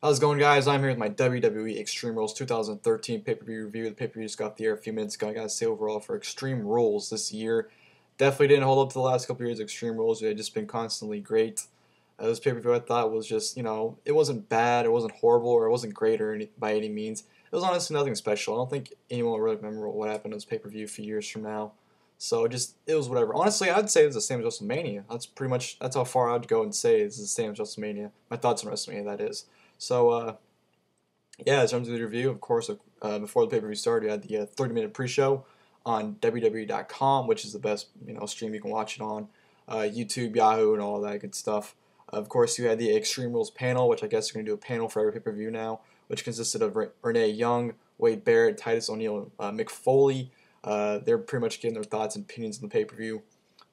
How's it going, guys? I'm here with my WWE Extreme Rules 2013 pay-per-view review. The pay-per-view just got off the air a few minutes ago. I gotta say, overall, for Extreme Rules this year, definitely didn't hold up to the last couple years of Extreme Rules. They've just been constantly great. This pay-per-view I thought was just, it wasn't bad, it wasn't horrible, or it wasn't great by any means. It was honestly nothing special. I don't think anyone will really remember what happened in this pay-per-view a few years from now. So it was whatever. Honestly, I'd say it's the same as WrestleMania. That's how far I'd go and say it's the same as WrestleMania. My thoughts on WrestleMania, that is. So, yeah, in terms of the review, of course, before the pay-per-view started, we had the 30-minute pre-show on WWE.com, which is the best stream you can watch it on, YouTube, Yahoo, and all that good stuff. Of course, you had the Extreme Rules panel, which I guess they're going to do a panel for every pay-per-view now, which consisted of Renee Young, Wade Barrett, Titus O'Neil, and Mick Foley. They're pretty much getting their thoughts and opinions on the pay-per-view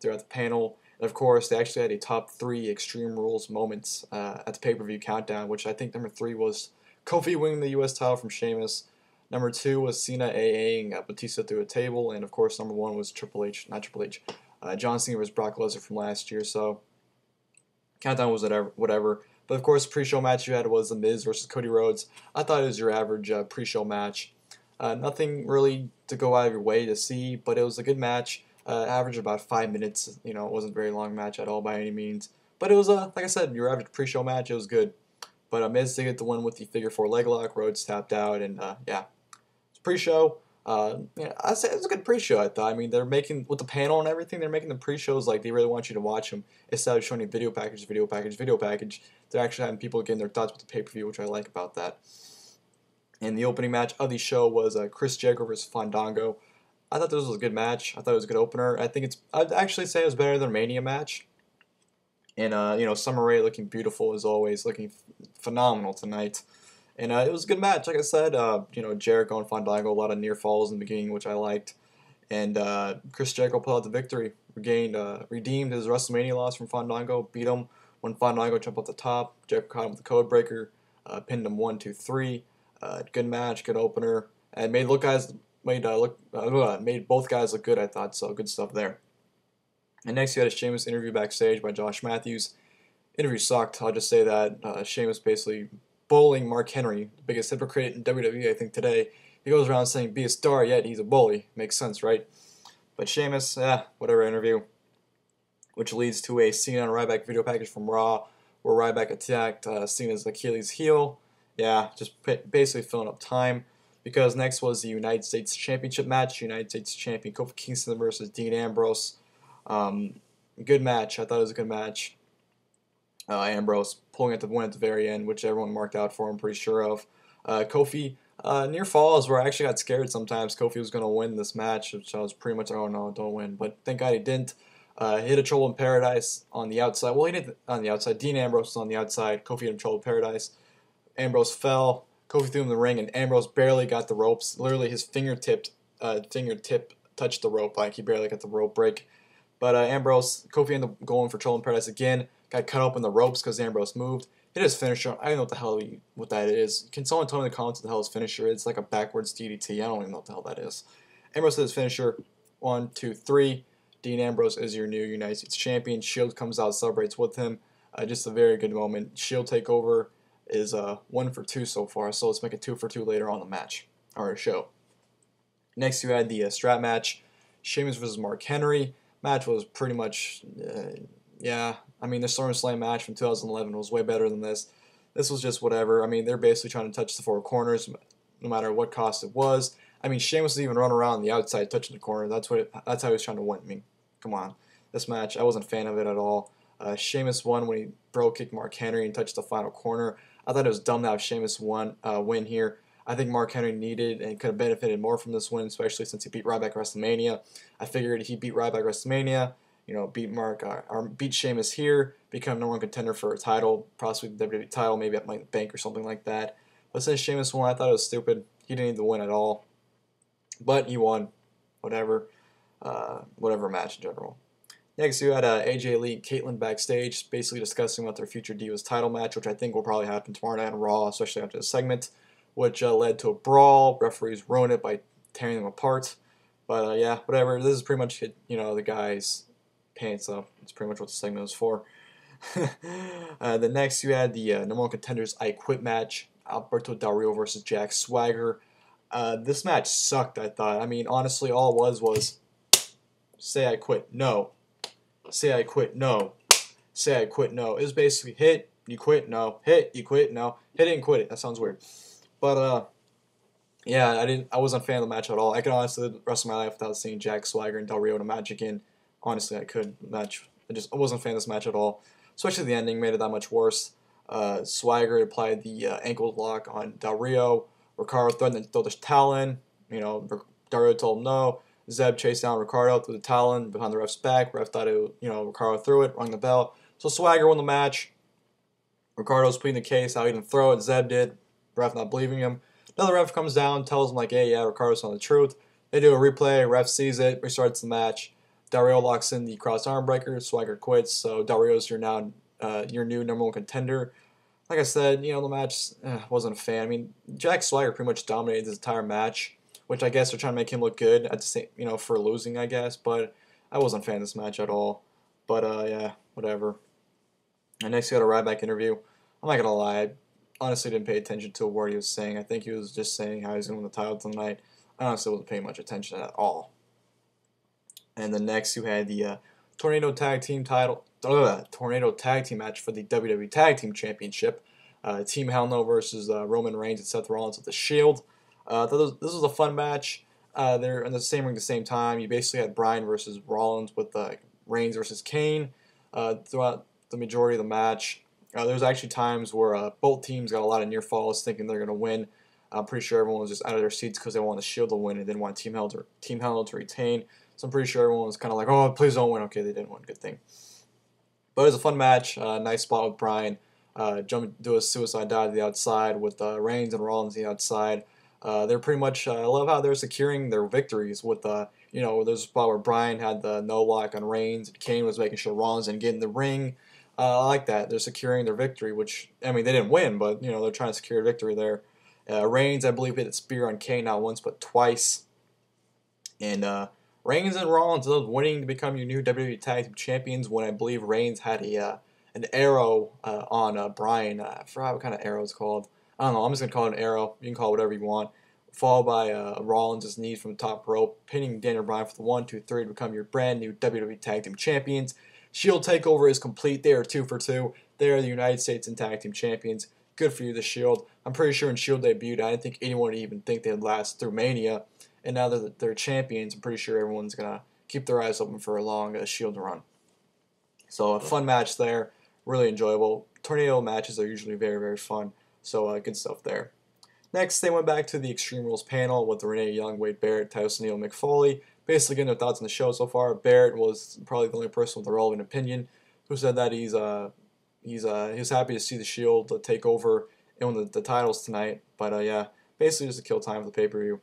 throughout the panel. And of course, they actually had a top 3 Extreme Rules moments at the pay-per-view countdown, which I think number 3 was Kofi winning the U.S. title from Sheamus. Number 2 was Cena AAing Batista through a table. And of course, number 1 was John Cena vs. Brock Lesnar from last year. So, countdown was whatever. But of course, the pre-show match you had was The Miz versus Cody Rhodes. I thought it was your average pre-show match. Nothing really to go out of your way to see, but it was a good match. Average about 5 minutes. It wasn't a very long match at all by any means. But it was, like I said, your average pre-show match. It was good. But Miz did get the win with the figure 4 leg lock. Rhodes tapped out, and yeah, it's pre-show. I'd say it was a good pre-show. I thought. I mean, they're making with the panel and everything. They're making the pre-shows like they really want you to watch them instead of showing you video package, video package, video package. They're actually having people getting their thoughts with the pay-per-view, which I like about that. And the opening match of the show was Chris Jericho vs. Fandango. I thought this was a good match. I thought it was a good opener. I'd actually say it was better than a Mania match. And, Summer Rae looking beautiful as always, looking phenomenal tonight. And it was a good match, like I said. Jericho and Fandango, a lot of near falls in the beginning, which I liked. And Chris Jericho pulled out the victory, redeemed his WrestleMania loss from Fandango, beat him when Fandango jumped off the top. Jericho caught him with the code breaker, pinned him 1, 2, 3. Good match, good opener, and made both guys look good. I thought so. Good stuff there. And next, you had a Sheamus interview backstage by Josh Matthews. Interview sucked. I'll just say that. Sheamus basically bullying Mark Henry, the biggest hypocrite in WWE, I think, today. He goes around saying, be a star, yet he's a bully. Makes sense, right? But Sheamus, whatever interview. Which leads to a Cena and Ryback video package from Raw, where Ryback attacked Cena's Achilles heel. Yeah, just basically filling up time. Because next was the United States Championship match. United States Champion Kofi Kingston versus Dean Ambrose. Good match. I thought it was a good match. Ambrose pulling at the win at the very end, which everyone marked out for, I'm pretty sure of. Kofi, near falls where I actually got scared sometimes. Kofi was going to win this match, which I was pretty much, oh no, don't win. But thank God he didn't. Hit a Trouble in Paradise on the outside. Well, he didn't on the outside. Dean Ambrose was on the outside. Kofi hit a Trouble in Paradise. Ambrose fell. Kofi threw him in the ring, and Ambrose barely got the ropes. Literally, his fingertip touched the rope. Like, he barely got the rope break. But Kofi ended up going for Trouble in Paradise again. Got cut open the ropes because Ambrose moved. Hit his finisher. I don't know what that is. Can someone tell me in the comments what the hell his finisher is? It's like a backwards DDT. I don't even know what the hell that is. Ambrose hit his finisher. 1, 2, 3. Dean Ambrose is your new United States Champion. Shield comes out, celebrates with him. Just a very good moment. Shield takeover is 1 for 2 so far, so let's make it 2 for 2 later on the match, or show. Next, you had the strap match, Sheamus versus Mark Henry. Match was pretty much, the SummerSlam match from 2011 was way better than this. This was just whatever. I mean, they're basically trying to touch the 4 corners, no matter what cost it was. I mean, Sheamus was even running around the outside, touching the corner. That's how he was trying to win. I mean, come on. This match, I wasn't a fan of it at all. Sheamus won when he bro kicked Mark Henry and touched the final corner. I thought it was dumb to have Sheamus win here. I think Mark Henry needed and could have benefited more from this win, especially since he beat Ryback at WrestleMania. I figured he beat Ryback at WrestleMania, beat Sheamus here, become #1 contender for a title, possibly the WWE title, maybe at Money in the Bank or something like that. But since Sheamus won, I thought it was stupid. He didn't need to win at all. But he won. Whatever match in general. Next, you had AJ Lee and Caitlyn backstage, basically discussing about their future Divas title match, which I think will probably happen tomorrow night on Raw, especially after this segment, which led to a brawl. Referees ruined it by tearing them apart. But whatever. This is pretty much the guy's pants up. It's pretty much what the segment was for. The next you had the number one contenders I Quit match. Alberto Del Rio versus Jack Swagger. This match sucked, I thought. I mean, honestly, all it was say I quit, no. Say I quit, no. Say I quit, no. It was basically hit, you quit, no. Hit, you quit, no. Hit it and quit it. That sounds weird. But, yeah, I wasn't a fan of the match at all. I could honestly live the rest of my life without seeing Jack Swagger and Del Rio in a match again. Honestly, I could. I wasn't a fan of this match at all. Especially the ending made it that much worse. Swagger applied the ankle lock on Del Rio. Ricardo threatened to throw the towel in. Del Rio told him no. Zeb chased down Ricardo through the towel behind the ref's back. Ref thought Ricardo threw it, rung the bell. So Swagger won the match. Ricardo's pleading the case, how he didn't throw it. Zeb did. Ref not believing him. Another ref comes down, tells him like, hey, yeah, Ricardo's telling the truth. They do a replay. Ref sees it, restarts the match. Del Rio locks in the cross arm breaker. Swagger quits. So Del Rio's your new number one contender. Like I said, the match wasn't a fan. I mean, Jack Swagger pretty much dominated this entire match, which I guess they're trying to make him look good at the same, for losing, I guess. But I wasn't a fan of this match at all. But yeah, whatever. And next, we got a Ryback interview. I'm not gonna lie, I honestly didn't pay attention to what he was saying. I think he was just saying how he's gonna win the title tonight. I honestly wasn't paying much attention at all. And then next, you had the Tornado Tag Team match for the WWE Tag Team Championship. Team Hell No versus Roman Reigns and Seth Rollins with the Shield. This was a fun match. They're in the same ring at the same time. You basically had Bryan versus Rollins with Reigns versus Kane throughout the majority of the match. There was actually times where both teams got a lot of near falls thinking they're going to win. I'm pretty sure everyone was just out of their seats because they wanted the Shield to win and didn't want Team Hell to retain. So I'm pretty sure everyone was kind of like, oh, please don't win. Okay, they didn't win. Good thing. But it was a fun match. Nice spot with Bryan. Do a suicide dive to the outside with Reigns and Rollins on the outside. They're pretty much, I love how they're securing their victories with, there's a spot where Bryan had the no lock on Reigns. And Kane was making sure Rollins didn't get in the ring. I like that. They're securing their victory, which, I mean, they didn't win, but, they're trying to secure a victory there. Reigns, I believe, hit a spear on Kane not once, but twice. And Reigns and Rollins ended up winning to become your new WWE Tag Team Champions when I believe Reigns had an arrow on Bryan. I forgot what kind of arrow it's called. I don't know. I'm just going to call it an arrow. You can call it whatever you want. Followed by Rollins' knee from the top rope, pinning Daniel Bryan for the 1, 2, 3 to become your brand new WWE Tag Team Champions. Shield takeover is complete. They are 2 for 2. They are the United States and Tag Team Champions. Good for you, the Shield. I'm pretty sure when Shield debuted, I didn't think anyone would even think they'd last through Mania. And now that they're champions, I'm pretty sure everyone's going to keep their eyes open for a long Shield run. So a fun match there. Really enjoyable. Tornado matches are usually very, very fun. So good stuff there. Next, they went back to the Extreme Rules panel with Renee Young, Wade Barrett, Titus O'Neil, Mick Foley. Basically getting their thoughts on the show so far. Barrett was probably the only person with a relevant opinion who said that he was happy to see the Shield take over and win the titles tonight. But yeah, basically just to kill time for the pay-per-view.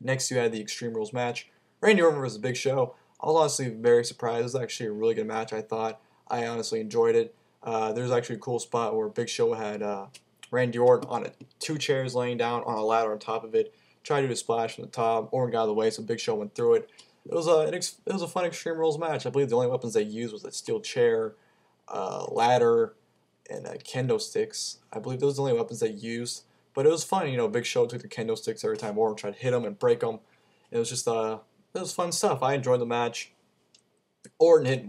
Next, you had the Extreme Rules match. Randy Orton versus Big Show. I was honestly very surprised. It was actually a really good match, I thought. I honestly enjoyed it. There's actually a cool spot where Big Show had Randy Orton on 2 chairs laying down on a ladder on top of it. Tried to do a splash from the top. Orton got out of the way, so Big Show went through it. It was a fun Extreme Rules match. I believe the only weapons they used was a steel chair, ladder, and kendo sticks. I believe those were the only weapons they used. But it was fun. Big Show took the kendo sticks every time Orton tried to hit him and break them. It was just it was fun stuff. I enjoyed the match. Orton hit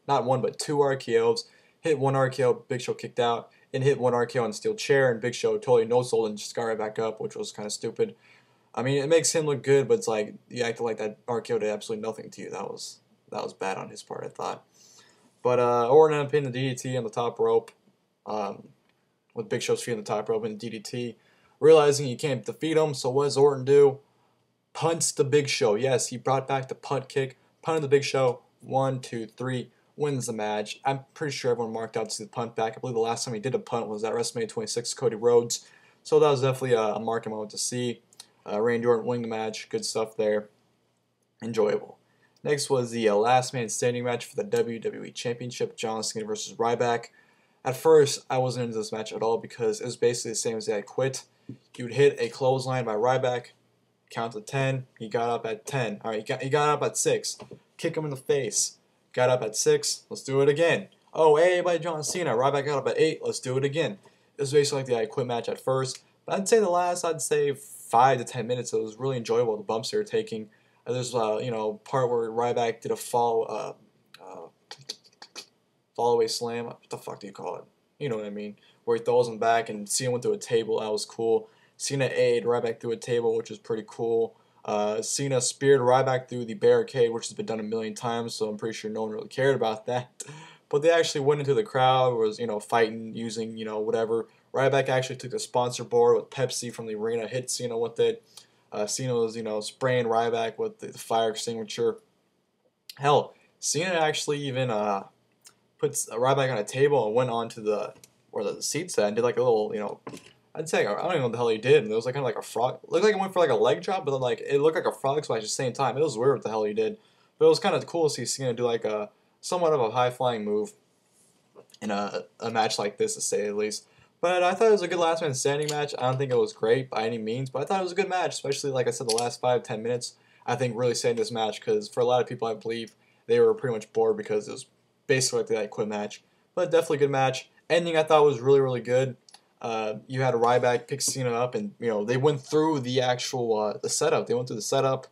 not one, but 2 RKOs. Hit 1 RKO, Big Show kicked out, and hit 1 RKO on the steel chair, and Big Show totally no-sold and just got right back up, which was kind of stupid. I mean, it makes him look good, but it's like you acted like that RKO did absolutely nothing to you. That was bad on his part, I thought. But Orton ended up hitting the DDT on the top rope, with Big Show's feet on the top rope and the DDT. Realizing you can't defeat him, so what does Orton do? Punts the Big Show. Yes, he brought back the punt kick, punted the Big Show. 1, 2, 3, wins the match. I'm pretty sure everyone marked out to see the punt back. I believe the last time he did a punt was at WrestleMania 26, Cody Rhodes. So that was definitely a marking moment to see. Randy Orton winning the match. Good stuff there. Enjoyable. Next was the last man standing match for the WWE Championship, John Cena versus Ryback. At first, I wasn't into this match at all because it was basically the same as I quit. You'd hit a clothesline by Ryback, count to 10. He got up at 10. All right, he got up at 6. Kick him in the face. got up at 6. Let's do it again. Oh, hey, by John Cena. Ryback got up at 8. Let's do it again. It was basically like the I Quit match at first. But I'd say the last, 5 to 10 minutes, it was really enjoyable, the bumps they were taking. There's, part where Ryback did a fall away slam. What the fuck do you call it? You know what I mean. Where he throws him back and Cena went through a table. That was cool. Cena A'd Ryback through a table, which was pretty cool. Cena speared Ryback through the barricade, which has been done a million times, so I'm pretty sure no one really cared about that. But they actually went into the crowd, was, fighting, using, whatever. Ryback actually took the sponsor board with Pepsi from the arena, hit Cena with it. Cena was, spraying Ryback with the fire extinguisher. Hell, Cena actually even puts Ryback on a table and went on to where the seats at and did like a little, I'd say, I don't even know what the hell he did. It was like kind of like a frog. It looked like it went for like a leg drop, but then like it looked like a frog splash at the same time. It was weird what the hell he did. But it was kind of cool to see Cena do like a somewhat of a high-flying move in a match like this, to say the least. But I thought it was a good last man standing match. I don't think it was great by any means, but I thought it was a good match, especially, like I said, the last 5-10 minutes. I think really saved this match because for a lot of people, I believe, they were pretty much bored because it was basically like the I Quit match. But definitely a good match. Ending I thought was really, really good. You had a Ryback pick Cena up, and they went through the actual the setup. They went through the setup.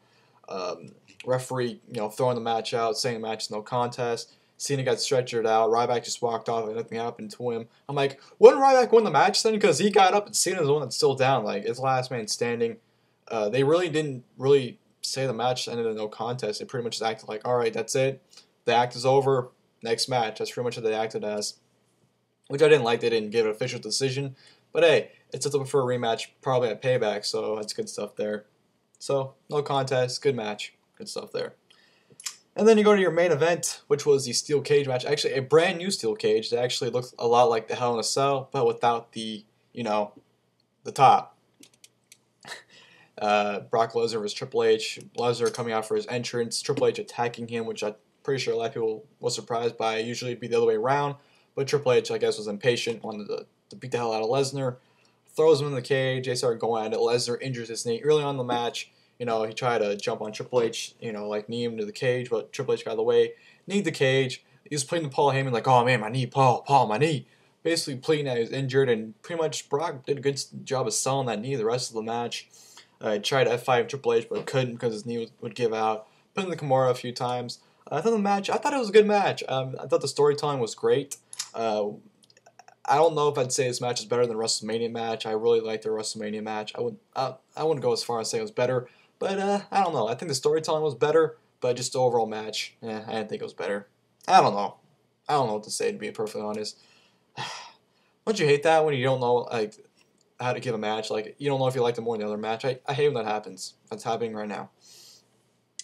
Referee, throwing the match out, saying the match is no contest. Cena got stretchered out. Ryback just walked off and nothing happened to him. I'm like, wouldn't Ryback win the match then? Because he got up and Cena's the one that's still down. Like, it's last man standing. They really didn't say the match ended in no contest. They pretty much just acted like, all right, that's it. The act is over. Next match. That's pretty much what they acted as. Which I didn't like. They didn't give an official decision. But hey, it's up for a rematch, probably at Payback, so that's good stuff there. So, no contest. Good match. Good stuff there. And then you go to your main event, which was the steel cage match. Actually, a brand new steel cage that actually looked a lot like the Hell in a Cell, but without the, the top. Brock Lesnar vs. Triple H. Lesnar coming out for his entrance. Triple H attacking him, which I'm pretty sure a lot of people were surprised by. Usually it'd be the other way around, but Triple H, I guess, was impatient, wanted to beat the hell out of Lesnar. Throws him in the cage. They start going at it. Lesnar injures his knee early on in the match. He tried to jump on Triple H, like knee him to the cage, but Triple H got out of the way. Kneed the cage. He was playing to Paul Heyman like, oh man, my knee, Paul, my knee. Basically pleading that he was injured, and pretty much Brock did a good job of selling that knee the rest of the match. Tried to F5 Triple H, but couldn't because his knee would give out. Put in the Kimura a few times. I thought it was a good match. I thought the storytelling was great. I don't know if I'd say this match is better than the WrestleMania match. I really liked the WrestleMania match. I wouldn't go as far as say it was better. But, I don't know. I think the storytelling was better, but just the overall match, I didn't think it was better. I don't know. I don't know what to say, to be perfectly honest. Don't you hate that when you don't know, how to give a match? Like, you don't know if you liked it more than the other match? I hate when that happens. That's happening right now.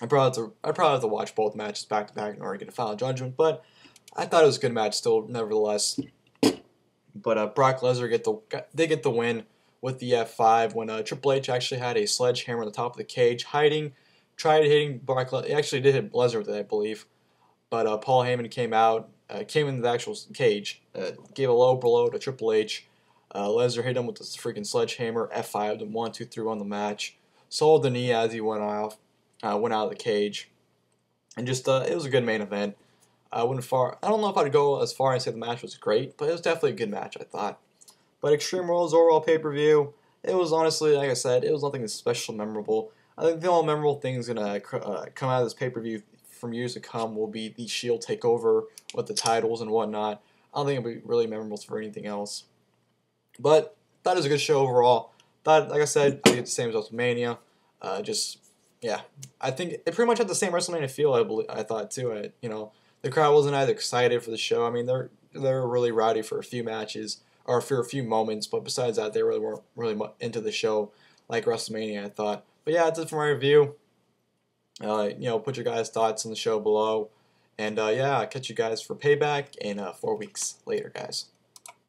I'd probably have to watch both matches back-to-back in order to get a final judgment, but I thought it was a good match still, nevertheless. But Brock Lesnar get the win with the F5 when Triple H actually had a sledgehammer on the top of the cage, tried hitting Brock Lesnar. He actually did hit Lesnar with it, I believe. But Paul Heyman came into the actual cage, gave a low blow to Triple H. Lesnar hit him with the freaking sledgehammer, F5'd him 1, 2, 3 on the match. Sold the knee as he went out of the cage. And just, it was a good main event. I don't know if I'd go as far and say the match was great, but it was definitely a good match, I thought. But Extreme Rules overall pay-per-view, it was honestly, like I said, it was nothing special memorable. I think the only memorable thing that's going to come out of this pay-per-view from years to come will be the Shield takeover with the titles and whatnot. I don't think it'll be really memorable for anything else. But thought it was a good show overall. Thought, like I said, I get the same as WrestleMania. Yeah. I think it pretty much had the same WrestleMania feel, I thought, too. The crowd wasn't either excited for the show. I mean, they're really rowdy for a few matches, or for a few moments, but besides that, they really weren't really into the show like WrestleMania, I thought. But yeah, that's it for my review. Put your guys' thoughts on the show below. And yeah, I'll catch you guys for Payback in 4 weeks later, guys.